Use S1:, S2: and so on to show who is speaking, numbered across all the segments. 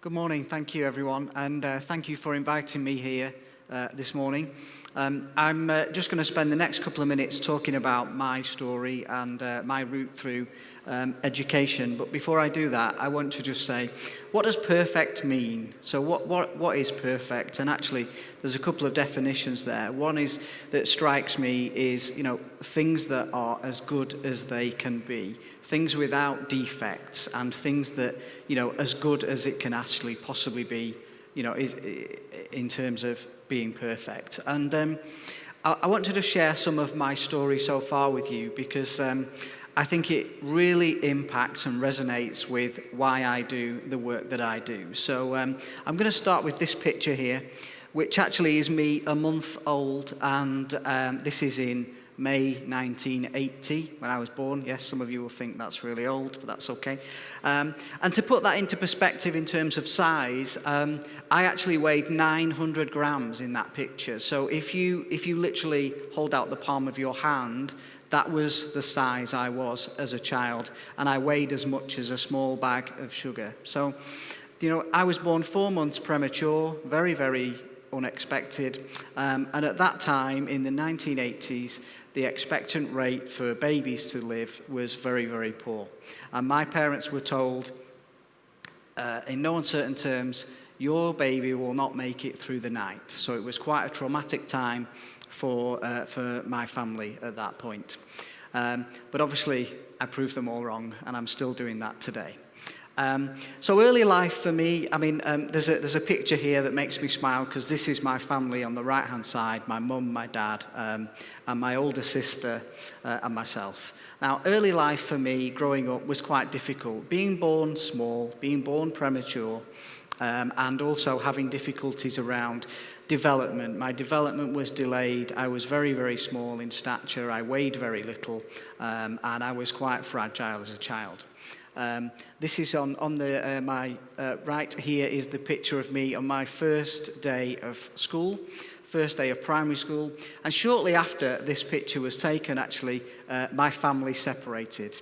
S1: Good morning, thank you everyone, and thank you for inviting me here this morning. I'm just going to spend the next couple of minutes talking about my story and my route through education. But before I do that, I want to just say, what does perfect mean? So what is perfect? And actually, there's a couple of definitions there. One is that strikes me is, things that are as good as they can be, things without defects, and things that, as good as it can actually possibly be, is in terms of being perfect. And I want to just share some of my story so far with you because I think it really impacts and resonates with why I do the work that I do. So I'm going to start with this picture here, which actually is me a month old, and this is in May 1980, when I was born. Yes, some of you will think that's really old, but that's okay. And to put that into perspective in terms of size, I actually weighed 900 grams in that picture. So if you literally hold out the palm of your hand, that was the size I was as a child, and I weighed as much as a small bag of sugar. So, I was born 4 months premature, very, very unexpected, and at that time, in the 1980s, the expectant rate for babies to live was very, very poor. And my parents were told, in no uncertain terms, your baby will not make it through the night. So it was quite a traumatic time for my family at that point. But obviously, I proved them all wrong, and I'm still doing that today. So early life for me, there's a picture here that makes me smile because this is my family on the right-hand side, my mum, my dad, and my older sister and myself. Now, early life for me growing up was quite difficult. Being born small, being born premature, and also having difficulties around development. My development was delayed. I was very, very small in stature. I weighed very little, and I was quite fragile as a child. This is on my right here is the picture of me on my first day of school, first day of primary school. And shortly after this picture was taken, actually, my family separated.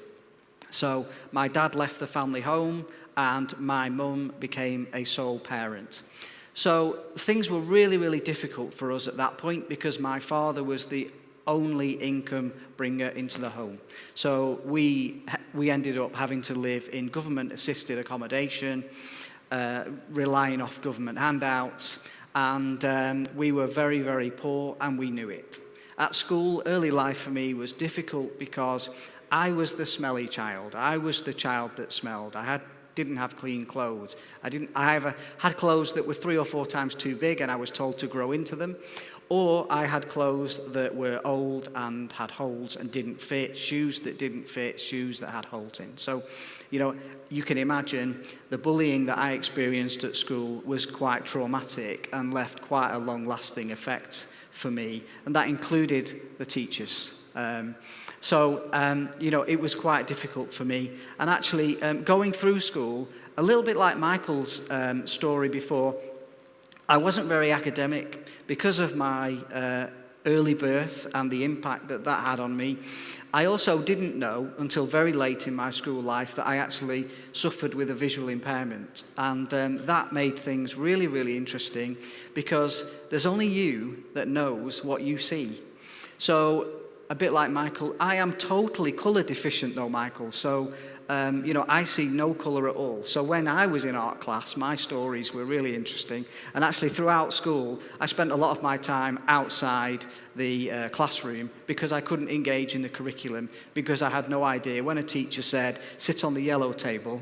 S1: So my dad left the family home and my mum became a sole parent. So things were really, really difficult for us at that point because my father was the only income bringer into the home. So we ended up having to live in government-assisted accommodation, relying off government handouts, and we were very, very poor, and we knew it. At school, early life for me was difficult because I was the smelly child. I was the child that smelled. I didn't have clean clothes. I either had clothes that were 3 or 4 times too big and I was told to grow into them, or I had clothes that were old and had holes and didn't fit, shoes that didn't fit, shoes that had holes in. So, you can imagine the bullying that I experienced at school was quite traumatic and left quite a long-lasting effect for me, and that included the teachers. It was quite difficult for me. And actually, going through school, a little bit like Michael's story before, I wasn't very academic because of my early birth and the impact that had on me. I also didn't know until very late in my school life that I actually suffered with a visual impairment. And that made things really, really interesting because there's only you that knows what you see. So a bit like Michael, I am totally colour deficient though, Michael. So, I see no colour at all. So when I was in art class, my stories were really interesting. And actually throughout school, I spent a lot of my time outside the classroom because I couldn't engage in the curriculum because I had no idea. When a teacher said, sit on the yellow table,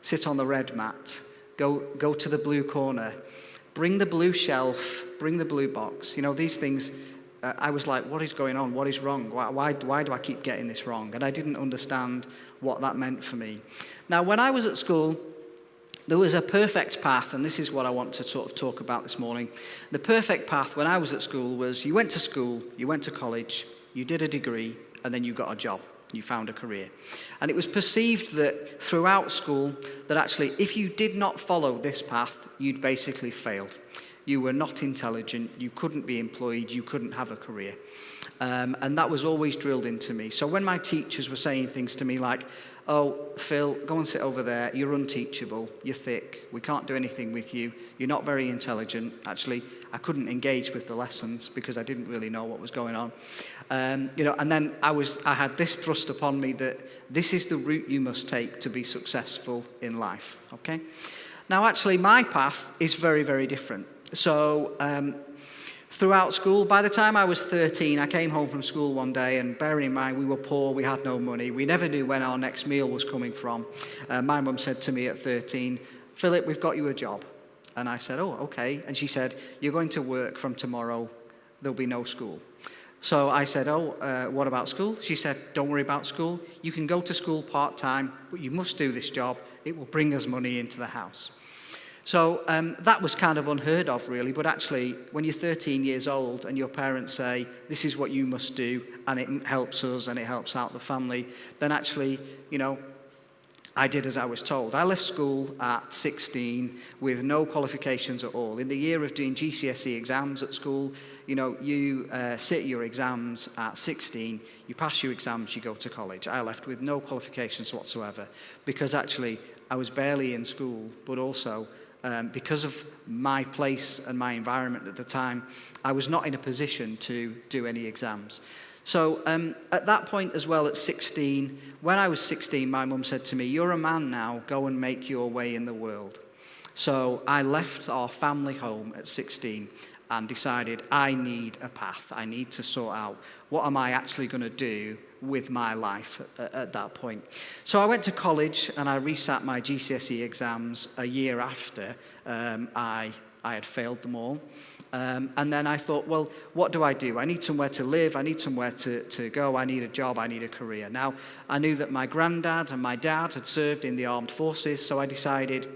S1: sit on the red mat, go to the blue corner, bring the blue shelf, bring the blue box, these things, I was like, what is going on? What is wrong? Why do I keep getting this wrong? And I didn't understand what that meant for me. Now, when I was at school, there was a perfect path, and this is what I want to sort of talk about this morning. The perfect path when I was at school was you went to school, you went to college, you did a degree, and then you got a job. You found a career. And it was perceived that throughout school that actually if you did not follow this path, you'd basically failed. you were not intelligent, you couldn't be employed, you couldn't have a career. And that was always drilled into me. So when my teachers were saying things to me like, oh, Phil, go and sit over there, you're unteachable, you're thick, we can't do anything with you, you're not very intelligent. Actually, I couldn't engage with the lessons because I didn't really know what was going on. And then I had this thrust upon me that this is the route you must take to be successful in life, okay? Now, actually, my path is very, very different. So, throughout school, by the time I was 13, I came home from school one day, and bearing in mind we were poor, we had no money, we never knew when our next meal was coming from. My mum said to me at 13, Philip, we've got you a job. And I said, oh, okay. And she said, you're going to work from tomorrow, there'll be no school. So I said, what about school? She said, don't worry about school. You can go to school part-time, but you must do this job. It will bring us money into the house. So that was kind of unheard of, really. But actually, when you're 13 years old and your parents say, this is what you must do, and it helps us and it helps out the family, then actually, I did as I was told. I left school at 16 with no qualifications at all. In the year of doing GCSE exams at school, you sit your exams at 16, you pass your exams, you go to college. I left with no qualifications whatsoever because actually I was barely in school, but also because of my place and my environment at the time, I was not in a position to do any exams. So at that point as well, at 16, when I was 16, my mum said to me, you're a man now, go and make your way in the world. So I left our family home at 16 and decided I need a path. I need to sort out what am I actually going to do with my life at that point. So I went to college and I resat my GCSE exams a year after I had failed them all. And then I thought, well, what do? I need somewhere to live, I need somewhere to go, I need a job, I need a career. Now, I knew that my granddad and my dad had served in the armed forces, so I decided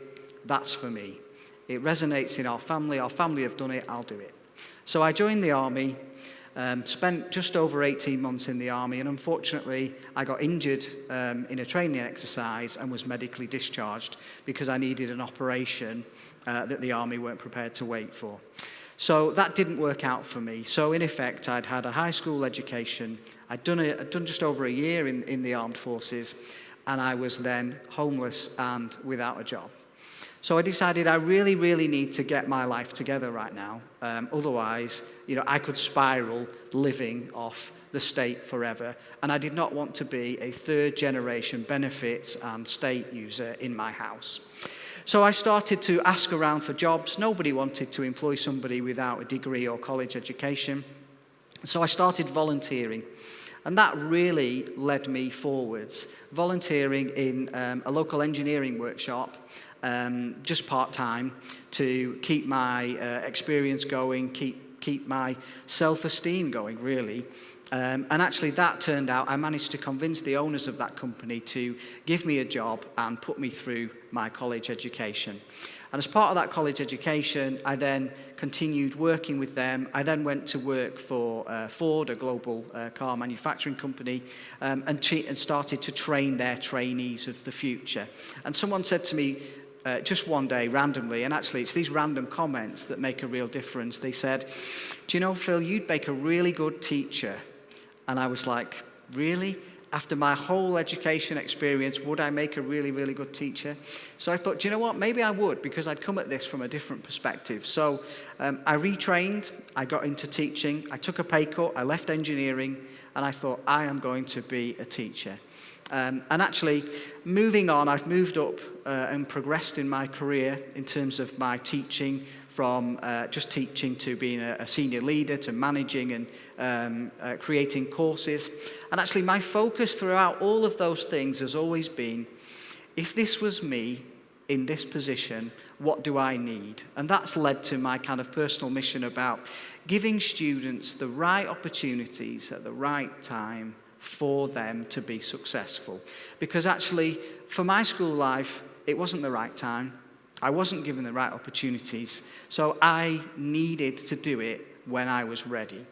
S1: that's for me. It resonates in our family have done it, I'll do it. So I joined the army, spent just over 18 months in the army, and unfortunately I got injured in a training exercise and was medically discharged because I needed an operation that the army weren't prepared to wait for. So that didn't work out for me. So in effect, I'd had a high school education, I'd done just over a year in the armed forces, and I was then homeless and without a job. So I decided I really, really need to get my life together right now. Otherwise, I could spiral living off the state forever. And I did not want to be a third-generation benefits and state user in my house. So I started to ask around for jobs. Nobody wanted to employ somebody without a degree or college education. So I started volunteering. And that really led me forwards. Volunteering in a local engineering workshop, just part-time, to keep my experience going, keep my self-esteem going, really. And actually that turned out, I managed to convince the owners of that company to give me a job and put me through my college education. And as part of that college education, I then continued working with them. I then went to work for Ford, a global car manufacturing company, and started to train their trainees of the future. And someone said to me, just one day, randomly, and actually it's these random comments that make a real difference. They said, do you know, Phil, you'd make a really good teacher. And I was like, really? After my whole education experience, would I make a really, really good teacher? So I thought, do you know what? Maybe I would, because I'd come at this from a different perspective. So I retrained, I got into teaching, I took a pay cut, I left engineering, and I thought, I am going to be a teacher. And actually, moving on, I've moved up and progressed in my career in terms of my teaching, from just teaching to being a senior leader to managing and creating courses. And actually, my focus throughout all of those things has always been, if this was me in this position, what do I need? And that's led to my kind of personal mission about giving students the right opportunities at the right time for them to be successful. Because actually, for my school life, it wasn't the right time. I wasn't given the right opportunities, so I needed to do it when I was ready.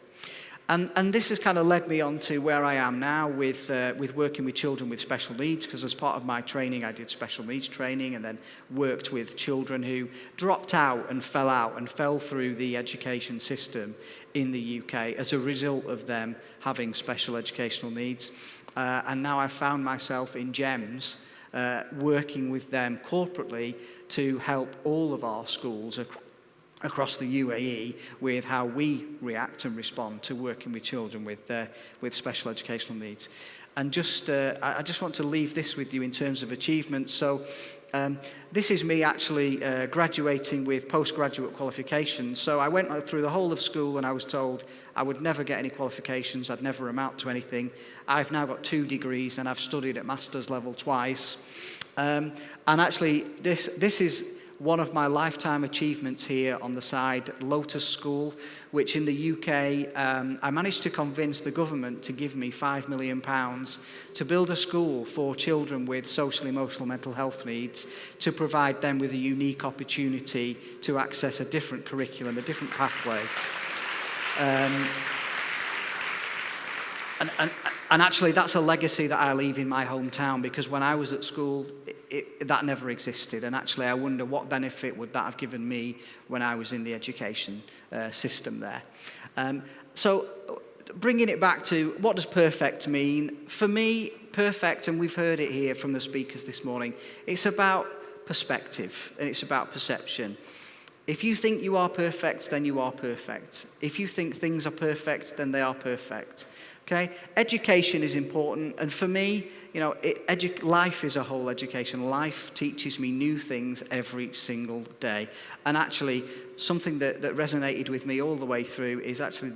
S1: And this has kind of led me on to where I am now with working with children with special needs, because as part of my training, I did special needs training and then worked with children who dropped out and fell through the education system in the UK as a result of them having special educational needs. And now I've found myself in GEMS, working with them corporately to help all of our schools across the UAE with how we react and respond to working with children with special educational needs. And I just want to leave this with you in terms of achievements. So this is me actually graduating with postgraduate qualifications. So I went through the whole of school and I was told I would never get any qualifications, I'd never amount to anything. I've now got 2 degrees and I've studied at master's level twice. And actually this is one of my lifetime achievements here on the side, Lotus School, which in the UK, I managed to convince the government to give me £5 million to build a school for children with social, emotional, mental health needs, to provide them with a unique opportunity to access a different curriculum, a different pathway. And actually, that's a legacy that I leave in my hometown, because when I was at school, that never existed. And actually, I wonder what benefit would that have given me when I was in the education system there. So bringing it back to what does perfect mean? For me, perfect, and we've heard it here from the speakers this morning, it's about perspective and it's about perception. If you think you are perfect, then you are perfect. If you think things are perfect, then they are perfect. Okay? Education is important, and for me, you know, life is a whole education. Life teaches me new things every single day. And actually, something that resonated with me all the way through is actually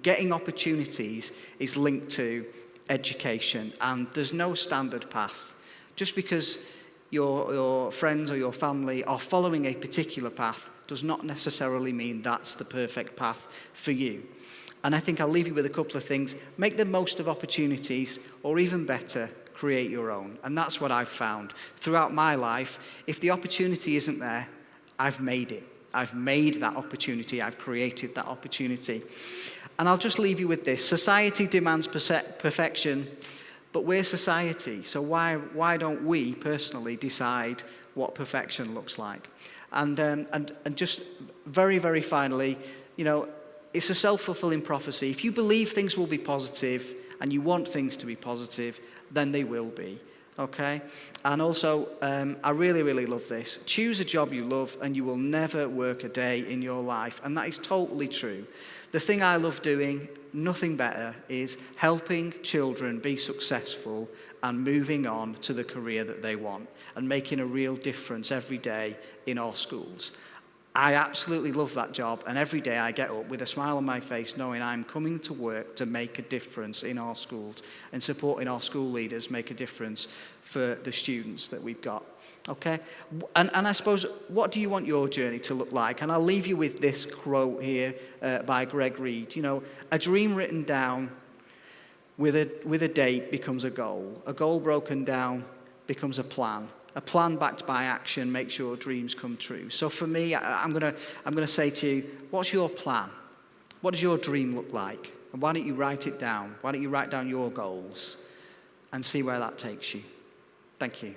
S1: getting opportunities is linked to education, and there's no standard path. Just because your friends or your family are following a particular path does not necessarily mean that's the perfect path for you. And I think I'll leave you with a couple of things. Make the most of opportunities, or even better, create your own. And that's what I've found throughout my life. If the opportunity isn't there, I've made it. I've made that opportunity. I've created that opportunity. And I'll just leave you with this. Society demands perfection, but we're society. So why don't we personally decide what perfection looks like? And just very, very finally, you know, it's a self-fulfilling prophecy. If you believe things will be positive and you want things to be positive, then they will be, okay? And also, I really, really love this. Choose a job you love and you will never work a day in your life. And that is totally true. The thing I love doing, nothing better, is helping children be successful and moving on to the career that they want and making a real difference every day in our schools. I absolutely love that job, and every day I get up with a smile on my face knowing I'm coming to work to make a difference in our schools and supporting our school leaders make a difference for the students that we've got. Okay? And I suppose, what do you want your journey to look like? And I'll leave you with this quote here by Greg Reed. You know, a dream written down with a date becomes a goal broken down becomes a plan backed by action makes your dreams come true. So for me, I'm gonna say to you, what's your plan? What does your dream look like? And why don't you write it down? Why don't you write down your goals and see where that takes you? Thank you.